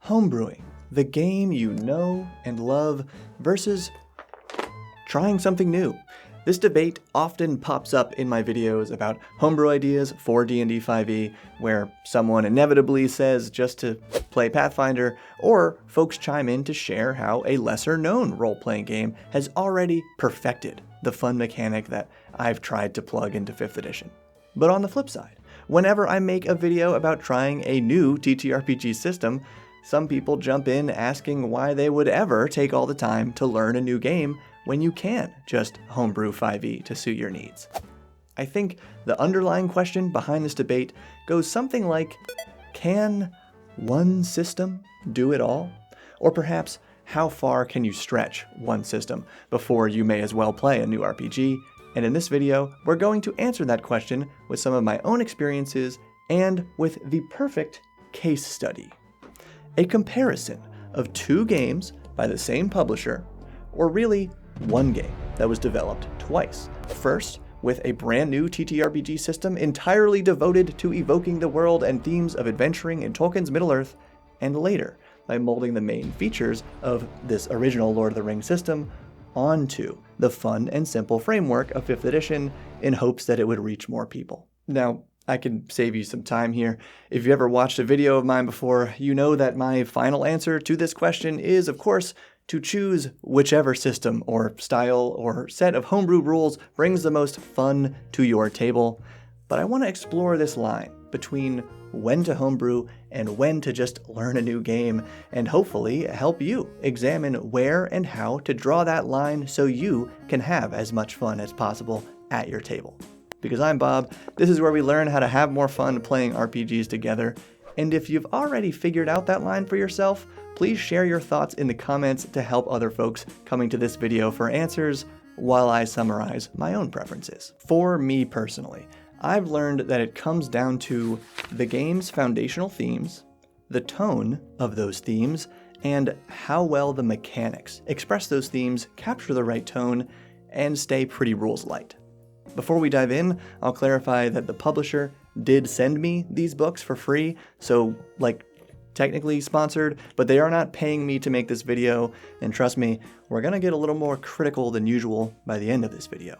homebrewing, the game you know and love, versus trying something new. This debate often pops up in my videos about homebrew ideas for D&D 5e, where someone inevitably says just to play Pathfinder, or folks chime in to share how a lesser-known role-playing game has already perfected the fun mechanic that I've tried to plug into 5th edition. But on the flip side, whenever I make a video about trying a new ttrpg system, some people jump in asking why they would ever take all the time to learn a new game when you can just homebrew 5e to suit your needs. I think the underlying question behind this debate goes something like, can one system do it all? Or perhaps, how far can you stretch one system before you may as well play a new RPG? And in this video, we're going to answer that question with some of my own experiences and with the perfect case study. A comparison of 2 games by the same publisher, or really one game that was developed twice. First, with a brand new ttrpg system entirely devoted to evoking the world and themes of adventuring in Tolkien's Middle-earth, and later by molding the main features of this original Lord of the Rings system onto the fun and simple framework of 5th edition in hopes that it would reach more people. Now, I can save you some time here. If you ever watched a video of mine before, you know that my final answer to this question is, of course, to choose whichever system or style or set of homebrew rules brings the most fun to your table. But I want to explore this line between when to homebrew and when to just learn a new game, and hopefully help you examine where and how to draw that line so you can have as much fun as possible at your table. Because I'm Bob, this is where we learn how to have more fun playing RPGs together, and if you've already figured out that line for yourself, please share your thoughts in the comments to help other folks coming to this video for answers while I summarize my own preferences. For me personally, I've learned that it comes down to the game's foundational themes, the tone of those themes, and how well the mechanics express those themes, capture the right tone, and stay pretty rules light. Before we dive in, I'll clarify that the publisher did send me these books for free, so technically sponsored, but they are not paying me to make this video, and trust me, we're gonna get a little more critical than usual by the end of this video.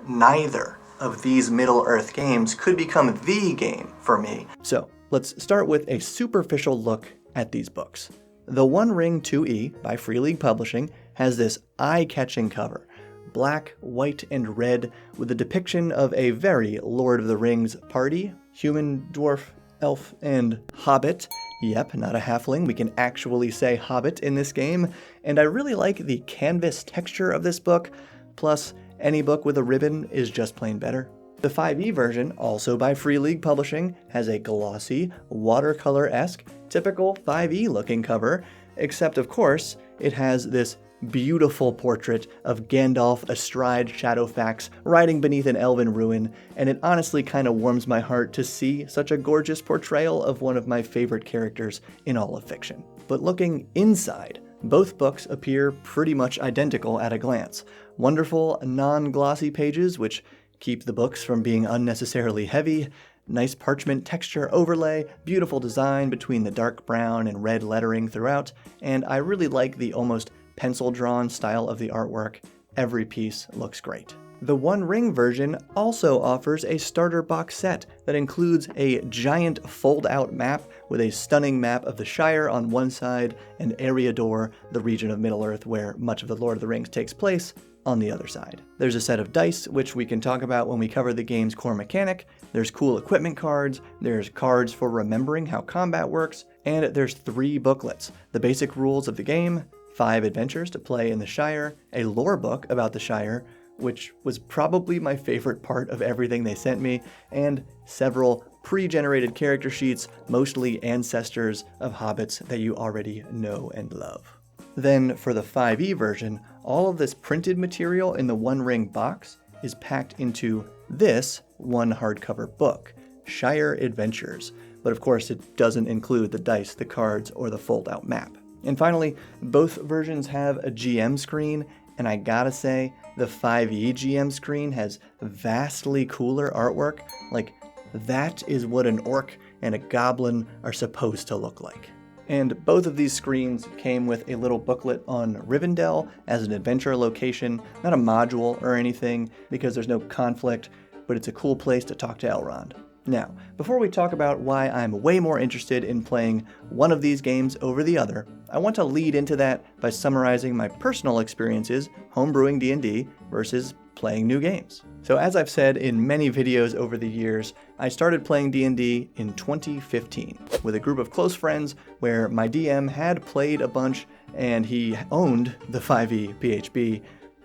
Neither of these Middle-earth games could become the game for me. So let's start with a superficial look at these books. The One Ring 2e by Free League Publishing has this eye-catching cover, black, white, and red, with a depiction of a very Lord of the Rings party, human, dwarf, elf, and hobbit. Yep, not a halfling, we can actually say hobbit in this game, and I really like the canvas texture of this book, plus any book with a ribbon is just plain better. The 5e version, also by Free League Publishing, has a glossy, watercolor-esque, typical 5e looking cover, except of course, it has this beautiful portrait of Gandalf astride Shadowfax riding beneath an elven ruin, and it honestly kind of warms my heart to see such a gorgeous portrayal of one of my favorite characters in all of fiction. But looking inside, both books appear pretty much identical at a glance. Wonderful, non-glossy pages which keep the books from being unnecessarily heavy, nice parchment texture overlay, beautiful design between the dark brown and red lettering throughout, and I really like the almost pencil-drawn style of the artwork. Every piece looks great. The One Ring version also offers a starter box set that includes a giant fold-out map with a stunning map of the Shire on one side and Eriador, the region of Middle-earth where much of the Lord of the Rings takes place, on the other side. There's a set of dice, which we can talk about when we cover the game's core mechanic, there's cool equipment cards, there's cards for remembering how combat works, and there's 3 booklets: the basic rules of the game, 5 adventures to play in the Shire, a lore book about the Shire, which was probably my favorite part of everything they sent me, and several pre-generated character sheets, mostly ancestors of hobbits that you already know and love. Then, for the 5e version, all of this printed material in the One Ring box is packed into this one hardcover book, Shire Adventures, but of course it doesn't include the dice, the cards, or the fold-out map. And finally, both versions have a GM screen, and I gotta say, the 5e GM screen has vastly cooler artwork. Like, that is what an orc and a goblin are supposed to look like. And both of these screens came with a little booklet on Rivendell as an adventure location, not a module or anything, because there's no conflict, but it's a cool place to talk to Elrond. Now, before we talk about why I'm way more interested in playing one of these games over the other, I want to lead into that by summarizing my personal experiences homebrewing D&D versus playing new games. So as I've said in many videos over the years, I started playing D&D in 2015 with a group of close friends where my DM had played a bunch and he owned the 5e PHB,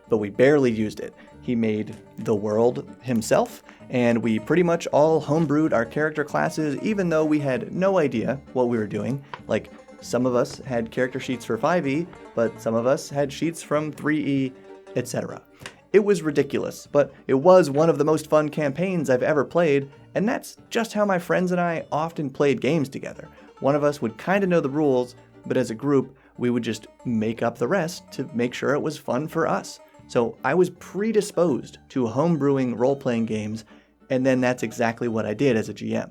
but we barely used it. He made the world himself, and we pretty much all homebrewed our character classes even though we had no idea what we were doing. Like, some of us had character sheets for 5e, but some of us had sheets from 3e, etc. It was ridiculous, but it was one of the most fun campaigns I've ever played, and that's just how my friends and I often played games together. One of us would kind of know the rules, but as a group, we would just make up the rest to make sure it was fun for us. So I was predisposed to homebrewing role-playing games, and then that's exactly what I did as a GM.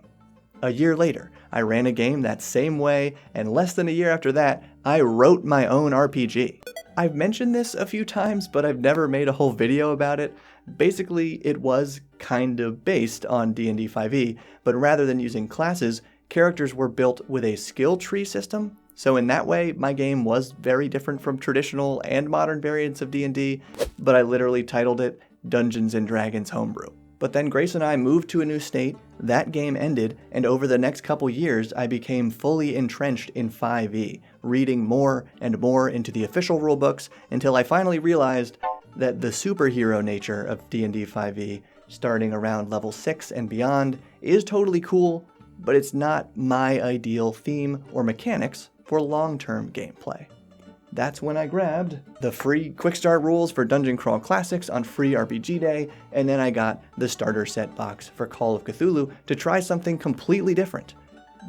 A year later, I ran a game that same way, and less than a year after that, I wrote my own RPG. I've mentioned this a few times, but I've never made a whole video about it. Basically, it was kind of based on D&D 5e, but rather than using classes, characters were built with a skill tree system. So in that way, my game was very different from traditional and modern variants of D&D, but I literally titled it Dungeons & Dragons Homebrew. But then Grace and I moved to a new state, that game ended, and over the next couple years I became fully entrenched in 5e, reading more and more into the official rulebooks until I finally realized that the superhero nature of D&D 5e, starting around level 6 and beyond, is totally cool, but it's not my ideal theme or mechanics for long-term gameplay. That's when I grabbed the free Quick Start rules for Dungeon Crawl Classics on Free RPG Day, and then I got the starter set box for Call of Cthulhu to try something completely different.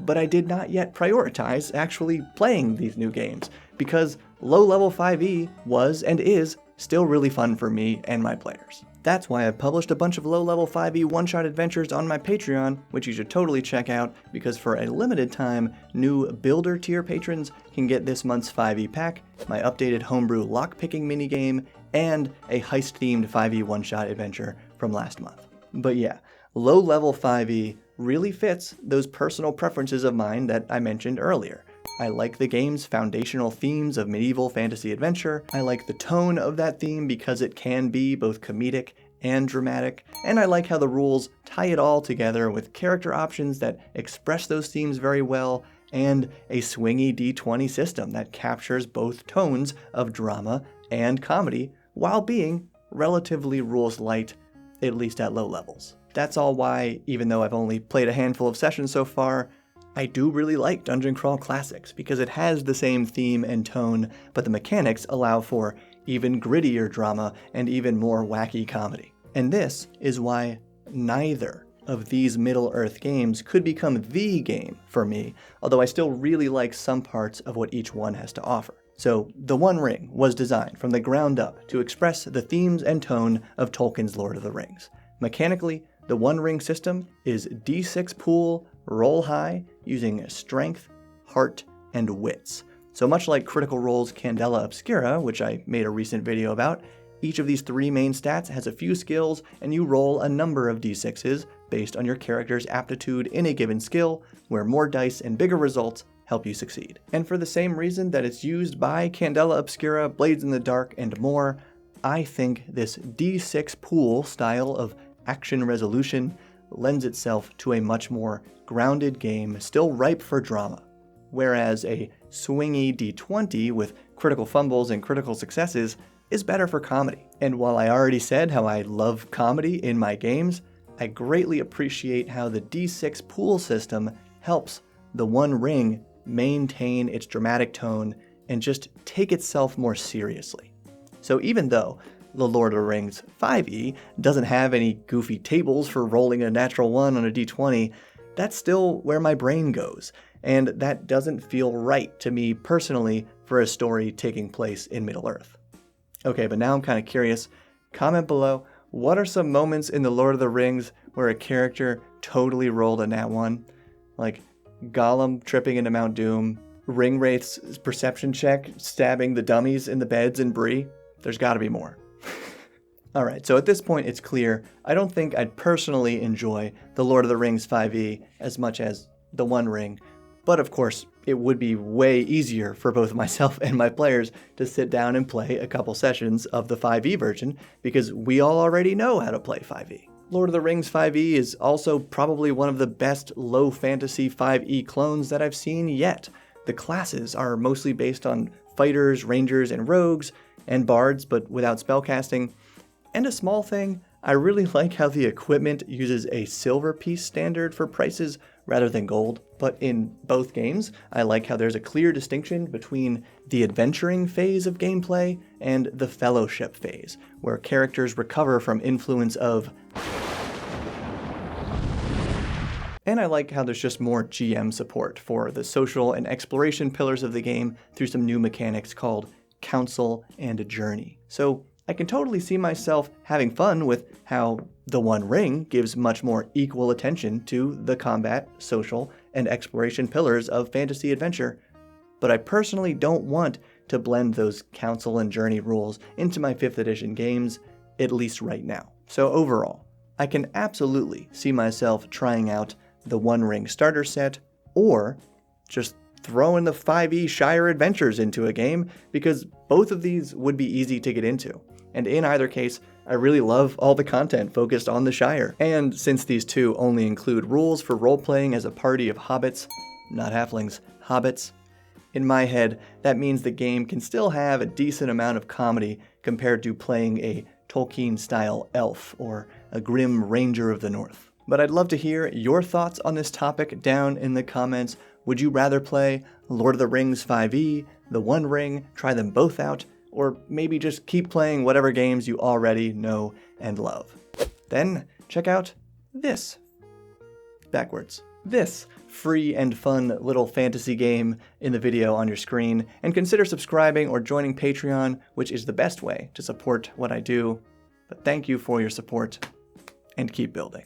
But I did not yet prioritize actually playing these new games, because low-level 5e was and is still really fun for me and my players. That's why I published a bunch of low-level 5e one-shot adventures on my Patreon, which you should totally check out, because for a limited time, new Builder tier patrons can get this month's 5e pack, my updated Homebrew lockpicking minigame, and a heist-themed 5e one-shot adventure from last month. But yeah, low-level 5e really fits those personal preferences of mine that I mentioned earlier. I like the game's foundational themes of medieval fantasy adventure, I like the tone of that theme because it can be both comedic and dramatic, and I like how the rules tie it all together with character options that express those themes very well, and a swingy D20 system that captures both tones of drama and comedy while being relatively rules light, at least at low levels. That's all why, even though I've only played a handful of sessions so far, I do really like Dungeon Crawl Classics because it has the same theme and tone, but the mechanics allow for even grittier drama and even more wacky comedy. And this is why neither of these Middle-earth games could become the game for me, although I still really like some parts of what each one has to offer. So, The One Ring was designed from the ground up to express the themes and tone of Tolkien's Lord of the Rings. Mechanically, the One Ring system is D6 pool, roll high, using strength, heart, and wits. So much like Critical Role's Candela Obscura, which I made a recent video about, each of these three main stats has a few skills, and you roll a number of d6s based on your character's aptitude in a given skill, where more dice and bigger results help you succeed. And for the same reason that it's used by Candela Obscura, Blades in the Dark, and more, I think this D6 pool style of action resolution lends itself to a much more grounded game, still ripe for drama. Whereas a swingy D20 with critical fumbles and critical successes is better for comedy. And while I already said how I love comedy in my games, I greatly appreciate how the D6 pool system helps the One Ring maintain its dramatic tone and just take itself more seriously. So even though The Lord of the Rings 5e doesn't have any goofy tables for rolling a natural 1 on a d20, that's still where my brain goes, and that doesn't feel right to me personally for a story taking place in Middle-earth. Okay, but now I'm kind of curious. Comment below, what are some moments in The Lord of the Rings where a character totally rolled a nat 1? Like Gollum tripping into Mount Doom, Ring Wraith's perception check stabbing the dummies in the beds in Bree? There's gotta be more. Alright, so at this point it's clear I don't think I'd personally enjoy the Lord of the Rings 5e as much as the One Ring, but of course it would be way easier for both myself and my players to sit down and play a couple sessions of the 5e version because we all already know how to play 5e. Lord of the Rings 5e is also probably one of the best low fantasy 5e clones that I've seen yet. The classes are mostly based on fighters, rangers, and rogues, and bards, but without spellcasting. And a small thing, I really like how the equipment uses a silver piece standard for prices rather than gold. But in both games, I like how there's a clear distinction between the adventuring phase of gameplay and the fellowship phase, where characters recover from influence of... And I like how there's just more GM support for the social and exploration pillars of the game through some new mechanics called Council and Journey. So I can totally see myself having fun with how the One Ring gives much more equal attention to the combat, social, and exploration pillars of fantasy adventure, but I personally don't want to blend those Council and Journey rules into my 5th edition games, at least right now. So overall, I can absolutely see myself trying out the One Ring starter set, or just throwing the 5e Shire Adventures into a game, because both of these would be easy to get into. And in either case, I really love all the content focused on the Shire. And since these two only include rules for role-playing as a party of hobbits, not halflings, hobbits, in my head, that means the game can still have a decent amount of comedy compared to playing a Tolkien-style elf or a grim ranger of the north. But I'd love to hear your thoughts on this topic down in the comments. Would you rather play Lord of the Rings 5e, the One Ring, try them both out, or maybe just keep playing whatever games you already know and love? Then check out this. Backwards. This free and fun little fantasy game in the video on your screen, and consider subscribing or joining Patreon, which is the best way to support what I do. But thank you for your support, and keep building.